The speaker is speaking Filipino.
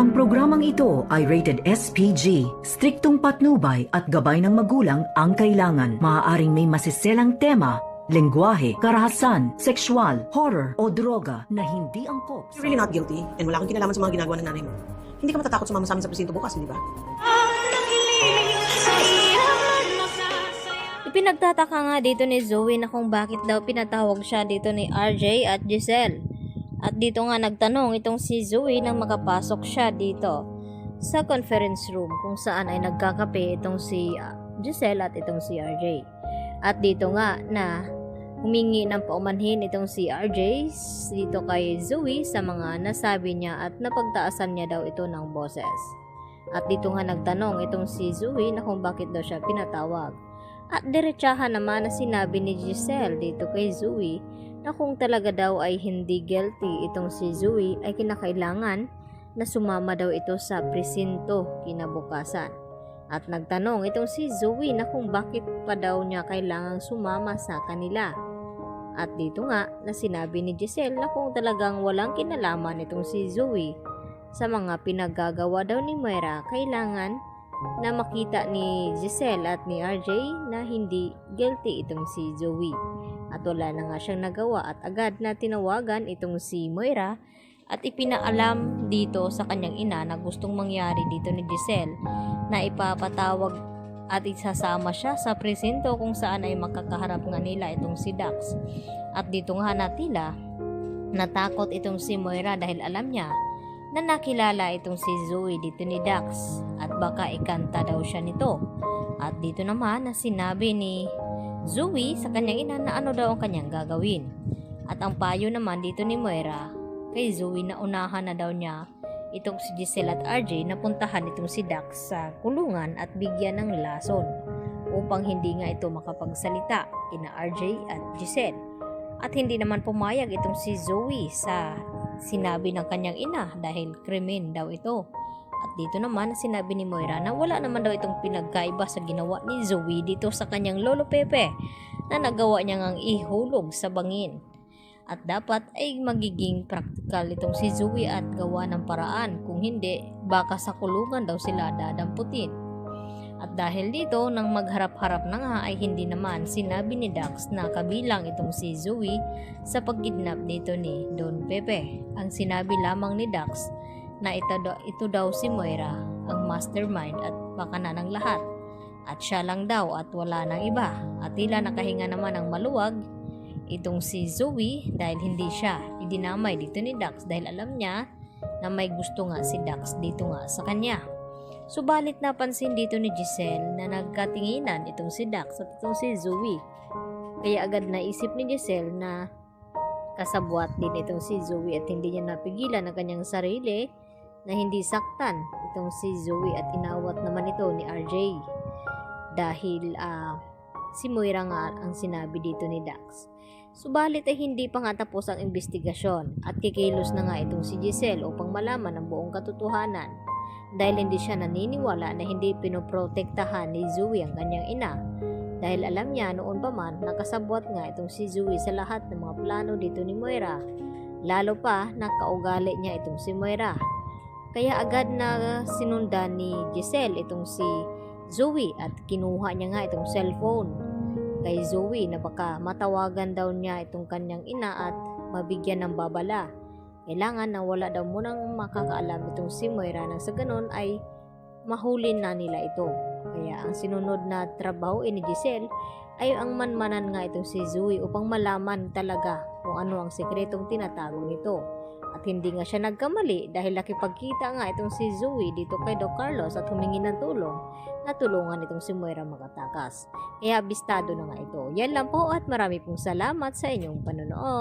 Ang programang ito ay rated SPG. Striktong patnubay at gabay ng magulang ang kailangan. Maaaring may masiselang tema, lengguwahe, karahasan, sexual, horror o droga na hindi angkop. You're really not guilty and wala kang kinalaman sa mga ginagawa ng nanay mo. Hindi ka matatakot sumama sa amin sa presinto bukas, hindi ba? Ipinagtataka nga dito ni Zoe na kung bakit daw pinatawag siya dito ni RJ at Giselle. At dito nga nagtanong itong si Zoe nang makapasok siya dito sa conference room kung saan ay nagkakape itong si Giselle at itong si RJ. At dito nga na humingi ng paumanhin itong si RJ dito kay Zoe sa mga nasabi niya at napagtaasan niya daw ito ng boses. At dito nga nagtanong itong si Zoe na kung bakit daw siya pinatawag. At diretsahan naman na sinabi ni Giselle dito kay Zoe na kung talaga daw ay hindi guilty itong si Zoe ay kinakailangan na sumama daw ito sa presinto kinabukasan. At nagtanong itong si Zoe na kung bakit pa daw niya kailangang sumama sa kanila. At dito nga na sinabi ni Giselle na kung talagang walang kinalaman itong si Zoe sa mga pinaggagawa daw ni Moira, kailangan na makita ni Giselle at ni RJ na hindi guilty itong si Zoe. At wala na nga siyang nagawa at agad na tinawagan itong si Moira at ipinaalam dito sa kanyang ina na gustong mangyari dito ni Giselle na ipapatawag at isasama siya sa presinto kung saan ay makakaharap nga nila itong si Dax. At dito nga natila natakot itong si Moira dahil alam niya na nakilala itong si Zoe dito ni Dax at baka ikanta daw siya nito. At dito naman na sinabi ni Zoe sa kanyang ina na ano daw ang kanyang gagawin. At ang payo naman dito ni Moira kay Zoe na unahan na daw niya itong si Giselle at RJ na puntahan itong si Dax sa kulungan at bigyan ng lason upang hindi nga ito makapagsalita kina RJ at Giselle. At hindi naman pumayag itong si Zoe sa sinabi ng kanyang ina dahil krimen daw ito. At dito naman sinabi ni Moira na wala naman daw itong pinagkaiba sa ginawa ni Zoe dito sa kanyang lolo Pepe na nagawa niya ngang ihulog sa bangin. At dapat ay magiging practical itong si Zoe at gawa ng paraan, kung hindi baka sa kulungan daw sila dadamputin. At dahil dito nang magharap-harap na nga ay hindi naman sinabi ni Dax na kabilang itong si Zoe sa pagkidnap dito ni Don Pepe. Ang sinabi lamang ni Dax na ito daw si Moira ang mastermind at pakana ng lahat. At siya lang daw at wala nang iba. At tila nakahinga naman ang maluwag itong si Zoe dahil hindi siya idinamay dito ni Dax dahil alam niya na may gusto nga si Dax dito nga sa kanya. Subalit napansin dito ni Giselle na nagkatinginan itong si Dax at itong si Zoe. Kaya agad naisip ni Giselle na kasabwat din itong si Zoe at hindi niya napigilan ang kanyang sarili na hindi saktan itong si Zoe at inawat naman ito ni RJ. Dahil si Moira nga ang sinabi dito ni Dax. Subalit ay hindi pa nga tapos ang investigasyon at kikilos na nga itong si Giselle upang malaman ang buong katotohanan. Dahil hindi siya naniniwala na hindi pinoprotektahan ni Zoe ang kanyang ina. Dahil alam niya noon pa man nakasabwat nga itong si Zoe sa lahat ng mga plano dito ni Moira. Lalo pa nakaugali niya itong si Moira. Kaya agad na sinundan ni Giselle itong si Zoe at kinuha niya nga itong cellphone kay Zoe na baka matawagan daw niya itong kanyang ina at mabigyan ng babala. Kailangan na wala daw munang makakaalam itong si Moira nang sa ganun ay mahuli na nila ito. Kaya ang sinunod na trabaho ni Giselle ay ang manmanan nga itong si Zoe upang malaman talaga kung ano ang sekretong tinatago nito. At hindi nga siya nagkamali dahil nakipagkita nga itong si Zoe dito kay Doc Carlos at humingi ng tulong na tulungan itong si Moira makatakas. Kaya abistado na nga ito. Yan lang po at marami pong salamat sa inyong panonood.